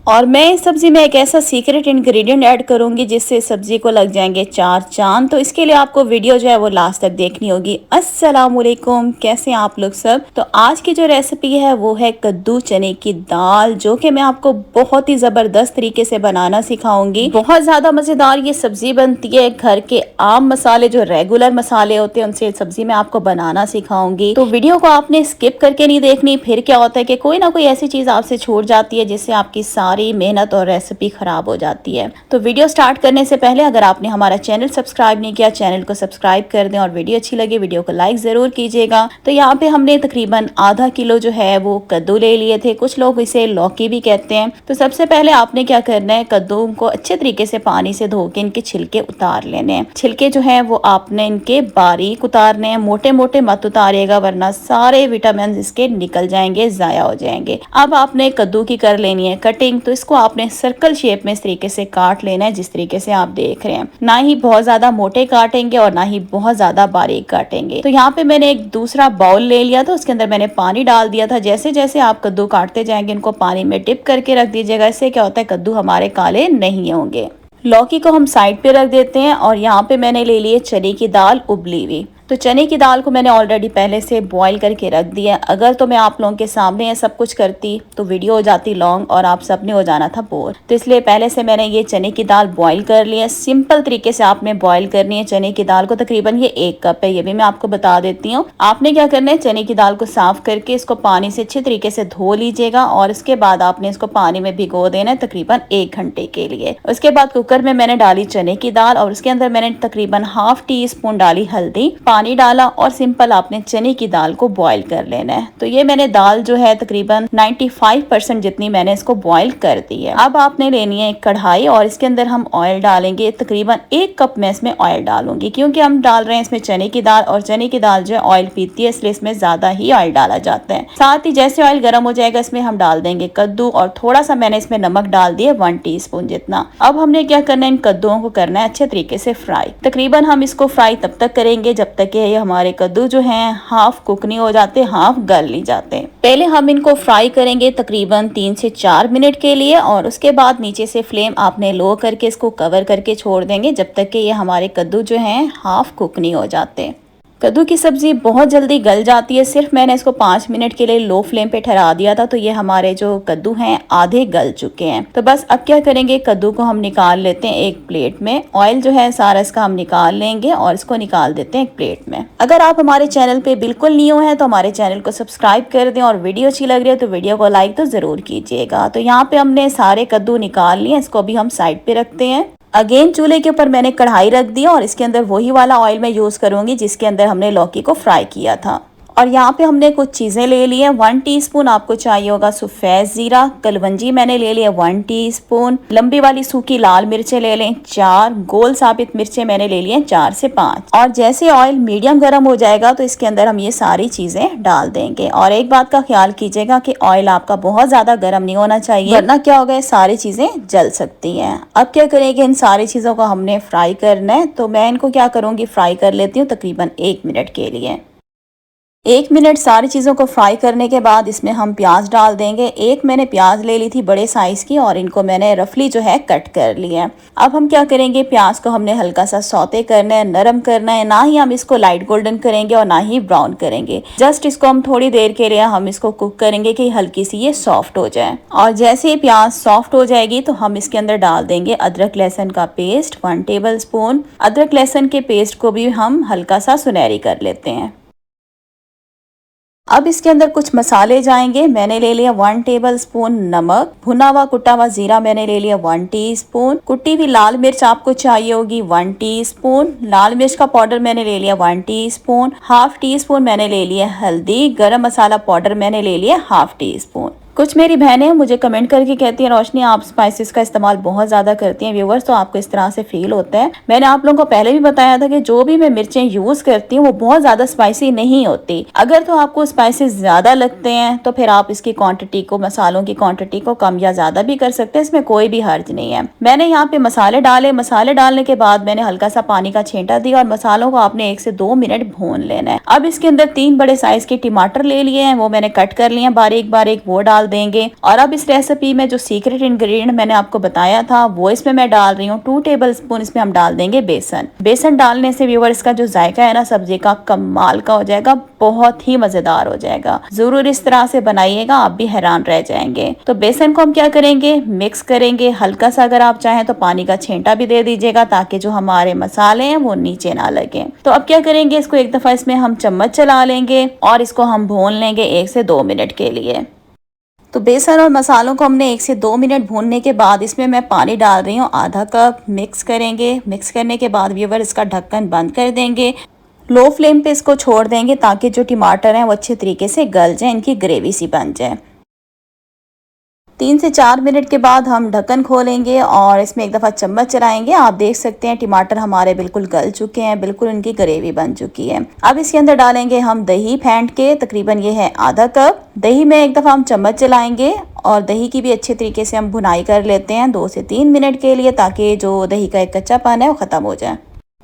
और मैं इस सब्जी में एक ऐसा सीक्रेट इंग्रेडिएंट ऐड करूंगी जिससे सब्जी को लग जाएंगे 4 चांद। तो इसके लिए आपको वीडियो जो है वो लास्ट तक देखनी होगी। अस्सलाम वालेकुम, कैसे हैं आप लोग सब। तो आज की जो रेसिपी है वो है कद्दू चने की दाल, जो कि मैं आपको बहुत ही जबरदस्त तरीके से बनाना सिखाऊंगी। बहुत ज्यादा मजेदार ये सब्जी बनती है। घर के आम मसाले जो रेगुलर मसाले होते हैं उनसे सब्जी मैं आपको बनाना सिखाऊंगी। तो वीडियो को आपने स्किप करके नहीं देखनी, फिर क्या होता है कि कोई ना कोई ऐसी चीज आपसे छूट जाती है जिससे आपकी सारी मेहनत और रेसिपी खराब हो जाती है। तो वीडियो स्टार्ट करने से पहले अगर आपने हमारा चैनल सब्सक्राइब नहीं किया, चैनल को सब्सक्राइब कर दें और वीडियो अच्छी लगे वीडियो को लाइक जरूर कीजिएगा। तो यहाँ पे हमने तकरीबन आधा किलो जो है वो कद्दू ले लिए थे। कुछ लोग इसे लौकी भी कहते हैं। तो सबसे पहले आपने क्या करना है, कद्दू को अच्छे तरीके से पानी से धो के इनके छिलके उतार लेने हैं। छिलके जो है वो आपने इनके बारीक उतारने हैं, मोटे मोटे मत उतारिएगा वरना सारे विटामिन इसके निकल जाएंगे, जाया हो जाएंगे। अब आपने कद्दू की कर लेनी है कटिंग। तो इसको आपने सर्कल शेप में इस तरीके से काट लेना है जिस तरीके से आप देख रहे हैं। ना ही बहुत ज्यादा मोटे काटेंगे और ना ही बहुत ज्यादा बारीक काटेंगे। तो यहाँ पे मैंने एक दूसरा बाउल ले लिया था, उसके अंदर मैंने पानी डाल दिया था। जैसे जैसे आप कद्दू काटते जाएंगे इनको पानी में डिप करके रख दीजिएगा। इससे क्या होता है कद्दू हमारे काले नहीं होंगे। लौकी को हम साइड पे रख देते हैं और यहाँ पे मैंने ले लिए चने की दाल उबली हुई। तो चने की दाल को मैंने ऑलरेडी पहले से बॉईल करके रख दिया। अगर तो मैं आप लोगों के सामने ये सब कुछ करती तो वीडियो हो जाती लॉन्ग और आप सबने हो जाना था बोर। तो इसलिए पहले से मैंने ये चने की दाल बॉईल कर ली है। सिंपल तरीके से आपने बॉईल करनी है चने की दाल को। तकरीबन ये 1 कप है, ये भी मैं आपको बता देती हूँ। आपने क्या करना है, चने की दाल को साफ करके इसको पानी से अच्छे तरीके से धो लीजिएगा और इसके बाद आपने इसको पानी में भिगो देना है तकरीबन 1 घंटे के लिए। उसके बाद कुकर में मैंने डाली चने की दाल और उसके अंदर मैंने तकरीबन ½ टी-स्पून डाली हल्दी, पानी डाला और सिंपल आपने चने की दाल को बॉईल कर लेना है। तो ये मैंने दाल जो है तकरीबन 95% जितनी मैंने इसको बॉईल कर दी है। अब आपने लेनी है एक कढ़ाई और इसके अंदर हम ऑयल डालेंगे। तकरीबन 1 कप मैं इसमें ऑयल डालूंगी क्योंकि हम डाल रहे हैं इसमें चने की दाल और चने की दाल जो है ऑयल पीती है, इसलिए इसमें ज्यादा ही ऑयल डाला जाता है। साथ ही जैसे ऑयल गर्म हो जाएगा इसमें हम डाल देंगे कद्दू और थोड़ा सा मैंने इसमें नमक डाल दिया 1 टीस्पून जितना। अब हमने क्या करना है, इन कद्दुओं को करना है अच्छे तरीके से फ्राई। तकरीबन हम इसको फ्राई तब तक करेंगे जब तक ये हमारे कद्दू जो हैं हाफ कुक नहीं हो जाते, हाफ गल नहीं जाते। पहले हम इनको फ्राई करेंगे तकरीबन 3 से 4 मिनट के लिए और उसके बाद नीचे से फ्लेम आपने लो करके इसको कवर करके छोड़ देंगे जब तक कि ये हमारे कद्दू जो हैं हाफ कुक नहीं हो जाते। कद्दू की सब्जी बहुत जल्दी गल जाती है। सिर्फ मैंने इसको 5 मिनट के लिए लो फ्लेम पे ठहरा दिया था तो ये हमारे जो कद्दू हैं आधे गल चुके हैं। तो बस अब क्या करेंगे, कद्दू को हम निकाल लेते हैं एक प्लेट में। ऑयल जो है सारा इसका हम निकाल लेंगे और इसको निकाल देते हैं एक प्लेट में। अगर आप हमारे चैनल पे बिल्कुल न्यू हैं तो हमारे चैनल को सब्सक्राइब कर दें और वीडियो अच्छी लग रही है तो वीडियो को लाइक तो जरूर कीजिएगा। तो यहाँ पे हमने सारे कद्दू निकाल लिए, इसको भी हम साइड पे रखते हैं। अगेन चूल्हे के ऊपर मैंने कढ़ाई रख दी और इसके अंदर वही वाला ऑयल मैं यूज करूंगी जिसके अंदर हमने लौकी को फ्राई किया था। और यहाँ पे हमने कुछ चीज़ें ले ली हैं। 1 टीस्पून आपको चाहिए होगा सफ़ेद जीरा, कलवंजी मैंने ले लिया 1 टीस्पून, लंबी वाली सूखी लाल मिर्चें ले लें 4, गोल साबित मिर्चें मैंने ले लिए 4 से 5। और जैसे ऑयल मीडियम गर्म हो जाएगा तो इसके अंदर हम ये सारी चीज़ें डाल देंगे। और एक बात का ख्याल कीजिएगा कि ऑयल आपका बहुत ज़्यादा गर्म नहीं होना चाहिए वरना क्या होगा, सारी चीज़ें जल सकती हैं। अब क्या करेंगे, इन सारी चीज़ों को हमने फ्राई करना है। तो मैं इनको क्या करूँगी, फ्राई कर लेती हूँ तकरीबन 1 मिनट के लिए। 1 मिनट सारी चीज़ों को फ्राई करने के बाद इसमें हम प्याज डाल देंगे। एक मैंने प्याज ले ली थी बड़े साइज़ की और इनको मैंने रफली जो है कट कर लिया है। अब हम क्या करेंगे, प्याज को हमने हल्का सा सौते करना है, नरम करना है। ना ही हम इसको लाइट गोल्डन करेंगे और ना ही ब्राउन करेंगे। जस्ट इसको हम थोड़ी देर के लिए हम इसको कुक करेंगे कि हल्की सी ये सॉफ्ट हो जाए। और जैसे ही प्याज सॉफ्ट हो जाएगी तो हम इसके अंदर डाल देंगे अदरक लहसुन का पेस्ट 1 टेबल स्पून। अदरक लहसुन के पेस्ट को भी हम हल्का सा सुनहरी कर लेते हैं। अब इसके अंदर कुछ मसाले जाएंगे। मैंने ले लिया 1 टेबल स्पून नमक, भुना हुआ कुटा हुआ जीरा मैंने ले लिया 1 टीस्पून, कुटी हुई लाल मिर्च आपको चाहिए होगी 1 टीस्पून, लाल मिर्च का पाउडर मैंने ले लिया 1 टीस्पून, ½ टीस्पून मैंने ले लिया हल्दी, गरम मसाला पाउडर मैंने ले लिया ½ टीस्पून। कुछ मेरी बहनें मुझे कमेंट करके कहती हैं रोशनी आप स्पाइसेस का इस्तेमाल बहुत ज़्यादा करती हैं। व्यूवर्स, तो आपको इस तरह से फील होता है। मैंने आप लोगों को पहले भी बताया था कि जो भी मैं मिर्चें यूज़ करती हूँ वो बहुत ज़्यादा स्पाइसी नहीं होती। अगर तो आपको स्पाइसेस ज़्यादा लगते हैं तो फिर आप इसकी क्वांटिटी को, मसालों की क्वांटिटी को कम या ज़्यादा भी कर सकते हैं, इसमें कोई भी हर्ज नहीं है। मैंने यहाँ पे मसाले डाले। मसाले डालने के बाद मैंने हल्का सा पानी का छींटा दिया और मसालों को आपने 1 से 2 मिनट भून लेना है। अब इसके अंदर 3 बड़े साइज के टमाटर ले लिए हैं, वो मैंने कट कर लिए हैं बारीक बारीक, वो डाल डाल देंगे। और अब इस रेसिपी में जो सीक्रेट इंग्रेडिएंट मैंने आपको बताया था वो इसमें मैं डाल रही हूँ। 2 टेबल स्पून इसमें हम डाल देंगे बेसन। बेसन डालने से व्यूअर्स का जो जायका है ना सब्जी का कमाल का हो जाएगा, बहुत ही मजेदार हो जाएगा। जरूर इस तरह से बनाइएगा, आप भी हैरान रह जाएंगे। तो बेसन को हम क्या करेंगे, मिक्स करेंगे। हल्का सा अगर आप चाहें तो पानी का छींटा भी दे दीजिएगा ताकि जो हमारे मसाले हैं वो नीचे ना लगे। तो अब क्या करेंगे, इसको एक दफा इसमें हम चम्मच चला लेंगे और इसको हम भून लेंगे 1 से 2 मिनट के लिए। तो बेसन और मसालों को हमने 1 से 2 मिनट भूनने के बाद इसमें मैं पानी डाल रही हूँ आधा कप। मिक्स करेंगे। मिक्स करने के बाद व्यूअर इसका ढक्कन बंद कर देंगे। लो फ्लेम पे इसको छोड़ देंगे ताकि जो टमाटर हैं वो अच्छे तरीके से गल जाए, इनकी ग्रेवी सी बन जाए। 3 से 4 मिनट के बाद हम ढक्कन खोलेंगे और इसमें एक दफ़ा चम्मच चलाएंगे। आप देख सकते हैं टमाटर हमारे बिल्कुल गल चुके हैं, बिल्कुल इनकी ग्रेवी बन चुकी है। अब इसके अंदर डालेंगे हम दही फेंट के, तकरीबन ये है आधा कप। दही में एक दफ़ा हम चम्मच चलाएंगे और दही की भी अच्छे तरीके से हम भुनाई कर लेते हैं 2 से 3 मिनट के लिए ताकि जो दही का एक कच्चापन है वो ख़त्म हो जाए।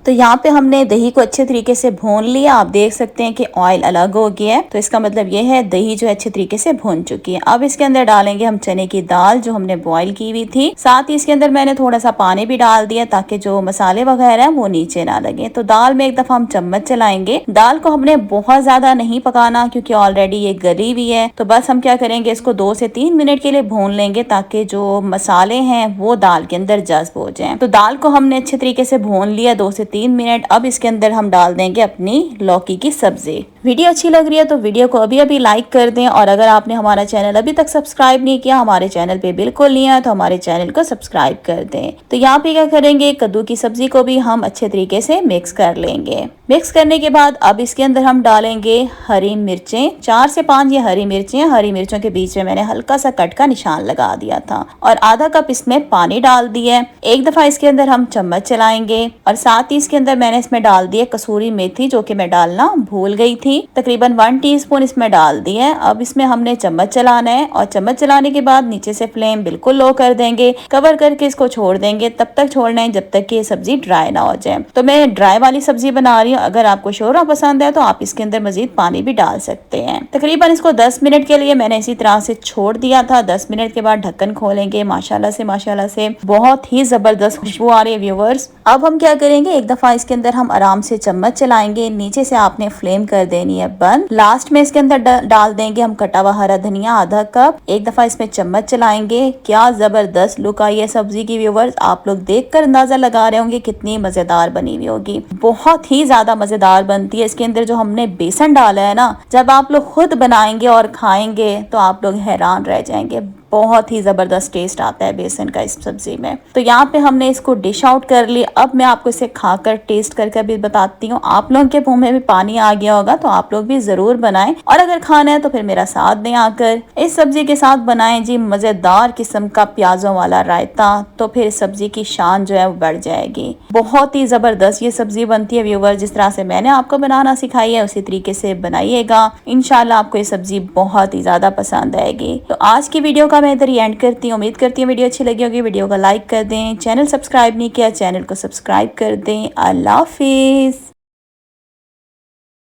तो यहाँ पे हमने दही को अच्छे तरीके से भून लिया। आप देख सकते हैं कि ऑयल अलग हो गया है, तो इसका मतलब ये है दही जो है अच्छे तरीके से भून चुकी है। अब इसके अंदर डालेंगे हम चने की दाल जो हमने बॉईल की हुई थी। साथ ही इसके अंदर मैंने थोड़ा सा पानी भी डाल दिया ताकि जो मसाले वगैरह हैं वो नीचे ना लगे। तो दाल में एक दफा हम चम्मच चलाएंगे। दाल को हमने बहुत ज्यादा नहीं पकाना क्योंकि ऑलरेडी ये गली हुई है। तो बस हम क्या करेंगे, इसको 2 से 3 मिनट के लिए भून लेंगे ताकि जो मसाले हैं वो दाल के अंदर जज्ब हो जाए। तो दाल को हमने अच्छे तरीके से भून लिया 2 से 3 मिनट। अब इसके अंदर हम डाल देंगे अपनी लौकी की सब्जी। वीडियो अच्छी लग रही है तो वीडियो को अभी अभी लाइक कर दें और अगर आपने हमारा चैनल अभी तक सब्सक्राइब नहीं किया, हमारे चैनल पे बिल्कुल नहीं है, तो हमारे चैनल को सब्सक्राइब कर दें। तो यहाँ पे क्या करेंगे, कद्दू की सब्जी को भी हम अच्छे तरीके से मिक्स कर लेंगे। मिक्स करने के बाद अब इसके अंदर हम डालेंगे हरी मिर्चें। 4 से 5 ये हरी मिर्चें। हरी मिर्चों के बीच में मैंने हल्का सा कट का निशान लगा दिया था और आधा कप इसमें पानी डाल दिया। एक दफा इसके अंदर हम चम्मच चलाएंगे और साथ ही इसके अंदर मैंने इसमें डाल दिया कसूरी मेथी जो कि मैं डालना भूल गई थी। तकरीबन 1 टीस्पून इसमें डाल दिए। अब इसमें हमने चम्मच चलाना है और चम्मच चलाने के बाद नीचे से फ्लेम बिल्कुल लो कर देंगे। कवर करके इसको छोड़ देंगे। तब तक छोड़ना है जब तक कि ये सब्जी ड्राई ना हो जाए। तो मैं ड्राई वाली सब्जी बना रही हूँ। अगर आपको शोरबा पसंद है तो आप इसके अंदर मजीद पानी भी डाल सकते हैं। तकरीबन इसको 10 मिनट के लिए मैंने इसी तरह से छोड़ दिया था। 10 मिनट के बाद ढक्कन खोलेंगे। माशाल्लाह से बहुत ही जबरदस्त खुशबू आ रही है व्यूअर्स। अब हम क्या करेंगे, एक दफा इसके अंदर हम आराम से चम्मच चलाएंगे। नीचे से आपने फ्लेम कर देनी है बंद। लास्ट में इसके अंदर डाल देंगे हम कटा हुआ हरा धनिया आधा कप। एक दफा इसमें चम्मच चलाएंगे। क्या जबरदस्त लुक आई है सब्जी की व्यूअर्स। आप लोग देखकर अंदाजा लगा रहे होंगे कितनी मजेदार बनी हुई होगी। बहुत ही ज्यादा मजेदार बनती है। इसके अंदर जो हमने बेसन डाला है ना, जब आप लोग खुद बनाएंगे और खाएंगे तो आप लोग हैरान रह जाएंगे। बहुत ही जबरदस्त टेस्ट आता है बेसन का इस सब्जी में। तो यहाँ पे हमने इसको डिश आउट कर ली। अब मैं आपको इसे खाकर टेस्ट करके भी बताती हूँ। आप लोगों के मुंह में भी पानी आ गया होगा तो आप लोग भी जरूर बनाएं और अगर खाना है तो फिर मेरा साथ दें आकर। इस सब्जी के साथ बनाएं जी मजेदार किस्म का प्याजों वाला रायता, तो फिर इस सब्जी की शान जो है वो बढ़ जाएगी। बहुत ही जबरदस्त ये सब्जी बनती है व्यूअर। जिस तरह से मैंने आपको बनाना सिखाई है उसी तरीके से बनाइएगा। इंशाल्लाह आपको ये सब्जी बहुत ही ज्यादा पसंद आएगी। तो आज की वीडियो का मैं इधर ही एंड करती हूँ। उम्मीद करती हूँ वीडियो अच्छी लगी होगी। वीडियो को लाइक कर दें। चैनल सब्सक्राइब नहीं किया, चैनल को सब्सक्राइब कर दें। अल्लाह हाफिज।